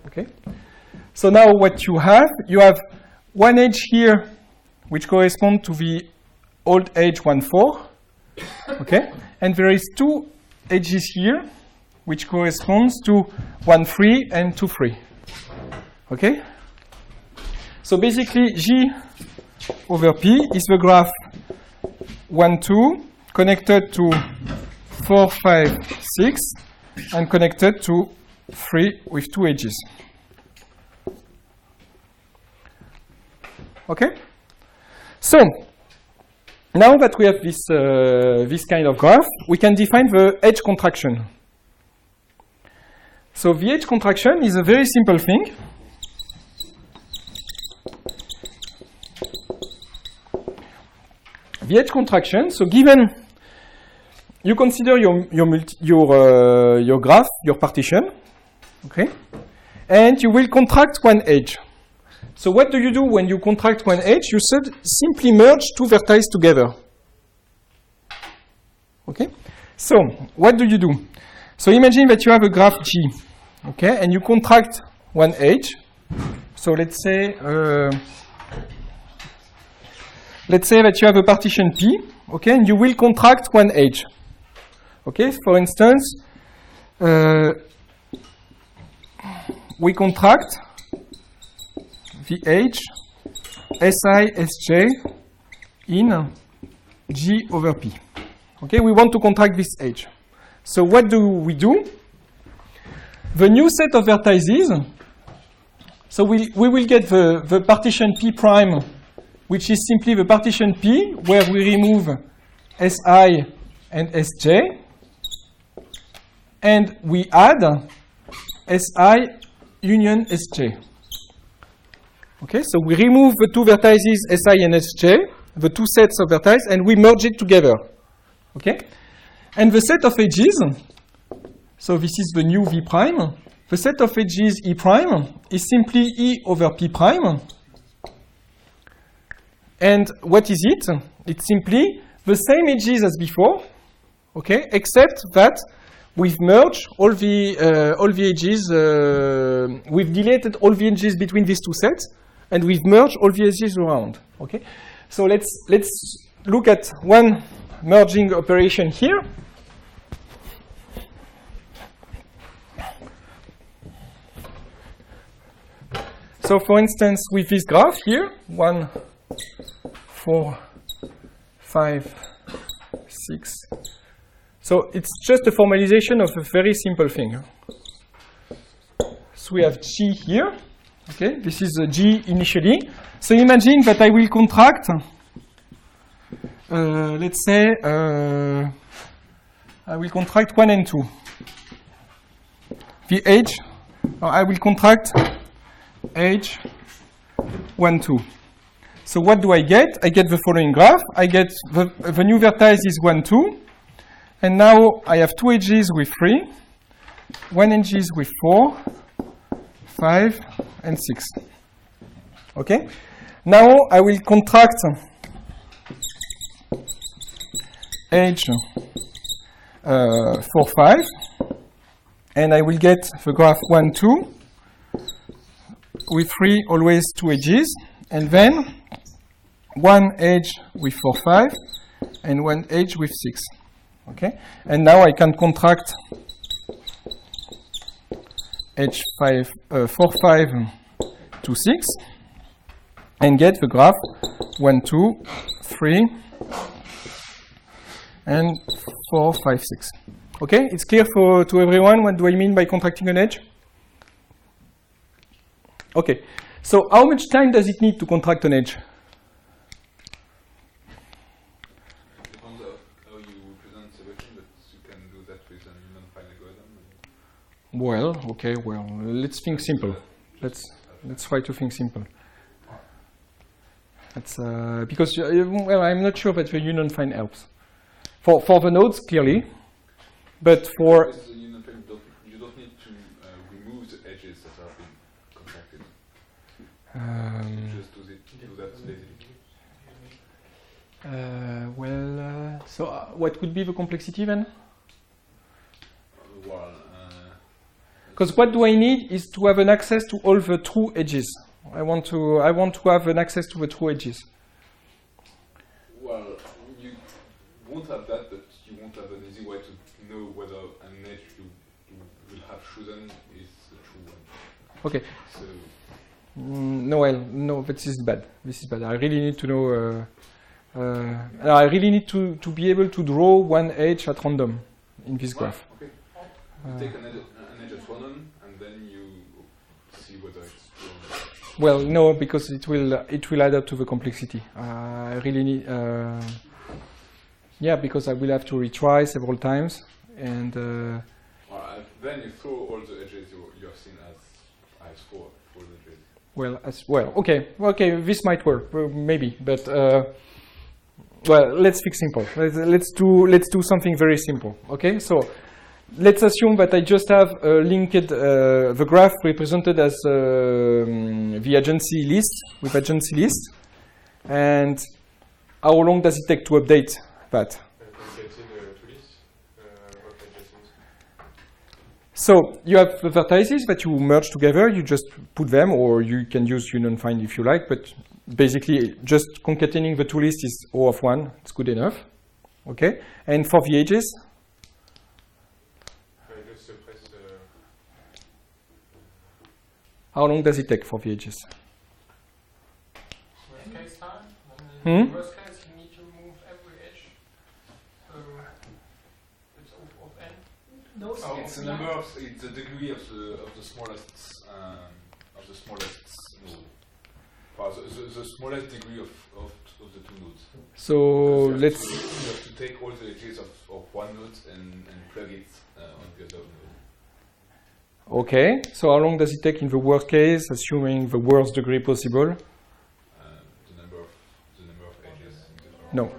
Okay. So now what you have one edge here, which corresponds to the old edge 1, 4. Okay. And there is two edges here, which corresponds to 1, 3 and 2, 3. Okay. So basically, G over P is the graph 1, 2 connected to 4, 5, 6 and connected to 3 with two edges. Okay? So, now that we have this kind of graph, we can define the edge contraction. So the edge contraction is a very simple thing. The edge contraction, so given you consider your graph, your partition, okay, and you will contract one edge. So what do you do when you contract one edge? You simply merge two vertices together. Okay? So what do you do? So imagine that you have a graph G, okay, and you contract one edge. So let's say that you have a partition P, okay, and you will contract one edge. Okay, for instance, we contract the edge Si Sj in G over P. Okay, we want to contract this edge. So what do we do? The new set of vertices, so we will get the partition P prime, which is simply the partition P where we remove Si and Sj, and we add Si union Sj. Okay, so we remove the two vertices Si and Sj, the two sets of vertices, and we merge it together. Okay, and the set of edges, so this is the new V prime. The set of edges E prime is simply E over P prime. And what is it? It's simply the same edges as before, okay, except that we've merged all the edges, we've deleted all the edges between these two sets, and we've merged all the edges around. Okay, so let's look at one merging operation here. So, for instance, with this graph here, 1, 4, 5, 6. So it's just a formalization of a very simple thing. So we have G here. Okay, this is a G initially. So imagine that I will contract, let's say, I will contract 1 and 2. The edge, I will contract edge 1, 2. So what do I get? I get the following graph. I get the new vertex is 1, 2. And now I have two edges with 3, one edges with 4, 5, and 6. Okay? Now I will contract edge 4, 5, and I will get the graph 1, 2, with 3 always two edges, and then one edge with 4, 5, and one edge with 6. Okay, and now I can contract edge 4, 5 to 6, and get the graph 1, 2, 3, and 4, 5, 6. Okay, it's clear to everyone what do I mean by contracting an edge? Okay, so how much time does it need to contract an edge? Depends on how you represent the solution, but you can do that with a non-fine algorithm. Well, okay, well, let's think simple. Let's try to think simple. That's because well, I'm not sure that the union fine helps for the nodes clearly, but for you don't need to remove the edges that have been contracted. You just do that lazily. So what would be the complexity then? Well, Because what do I need is to have an access to all the true edges. I want to have an access to the true edges. Well, you won't have that, but you won't have an easy way to know whether an edge you will have chosen is the true one. Okay. So No, but this is bad. This is bad. I really need to know. I really need to be able to draw one edge at random in this graph. Okay. You take an edge at random, and then you see whether it's true. Well, no, because it will add up to the complexity. I really need. Yeah, because I will have to retry several times, and. Then you throw all the edges you have seen as four edges. Well, okay, this might work, maybe, but well, let's fix simple. Let's do something very simple. Okay, so let's assume that I just have linked the graph represented as the agency list with agency list, and how long does it take to update that? So you have the vertices that you merge together, you just put them, or you can use union find if you like, but basically just concatenating the two lists is O of 1, it's good enough. Okay, and for the edges? How long does it take for the edges? Worst case time? In worst case, you need to remove every edge. So it's of n. No, It's the number of it's the degree of the smallest node. Well, the smallest degree of the two nodes. So you let's. You have to take all the edges of one node and plug it on the other node. Okay, so how long does it take in the worst case, assuming the worst degree possible? The number of edges. No.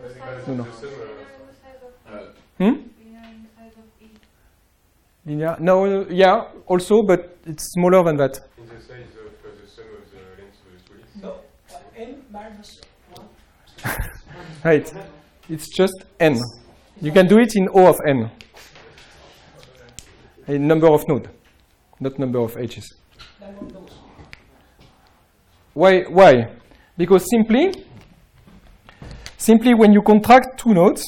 Linear? No, yeah, also, but it's smaller than that. In the size of the sum of the lengths of the two lists? No, n minus 1. Right, it's just n. You can do it in O of n. A number of nodes, not number of edges. Number of nodes. Why? Because simply when you contract two nodes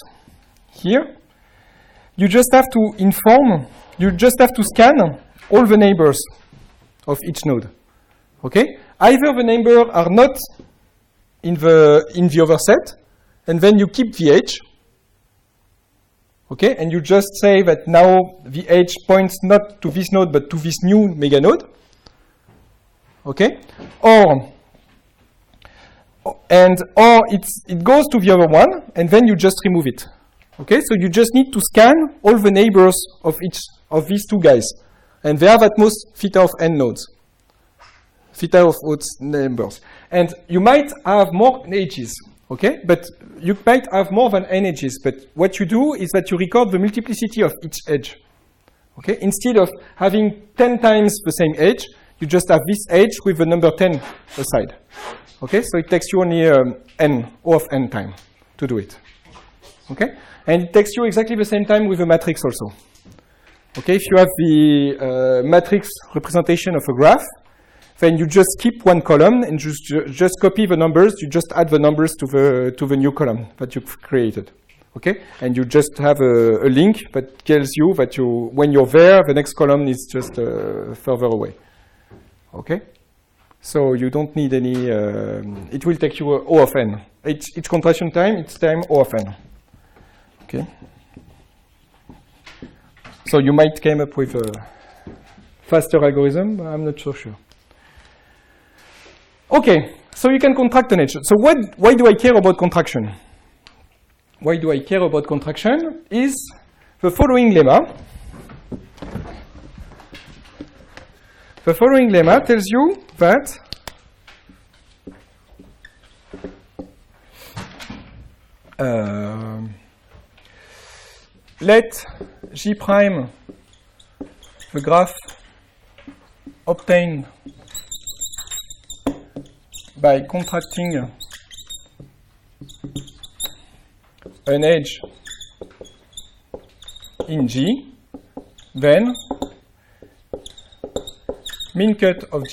here, you just have to scan all the neighbors of each node. Okay? Either the neighbors are not in the other set, and then you keep the edge. Okay? And you just say that now the edge points not to this node but to this new mega node. Okay? Or it goes to the other one, and then you just remove it. Okay, so you just need to scan all the neighbors of each of these two guys, and they have at most theta of n nodes, theta of neighbors. And you might have more edges, okay, but you might have more than n edges. But what you do is that you record the multiplicity of each edge. Okay, instead of having 10 times the same edge, you just have this edge with the number 10 aside. Okay, so it takes you only n, O of n time to do it. Okay, and it takes you exactly the same time with a matrix also. Okay, if you have the matrix representation of a graph, then you just keep one column and just copy the numbers. You just add the numbers to the new column that you've created. Okay, and you just have a link that tells you that when you're there, the next column is just further away. Okay. So you don't need any, it will take you O of n. Each contraction time, it's time O of n. Okay. So you might come up with a faster algorithm, but I'm not so sure. Okay, so you can contract an edge. So why do I care about contraction? Why do I care about contraction is the following lemma. The following lemma tells you that let G prime the graph obtained by contracting an edge in G, then min cut of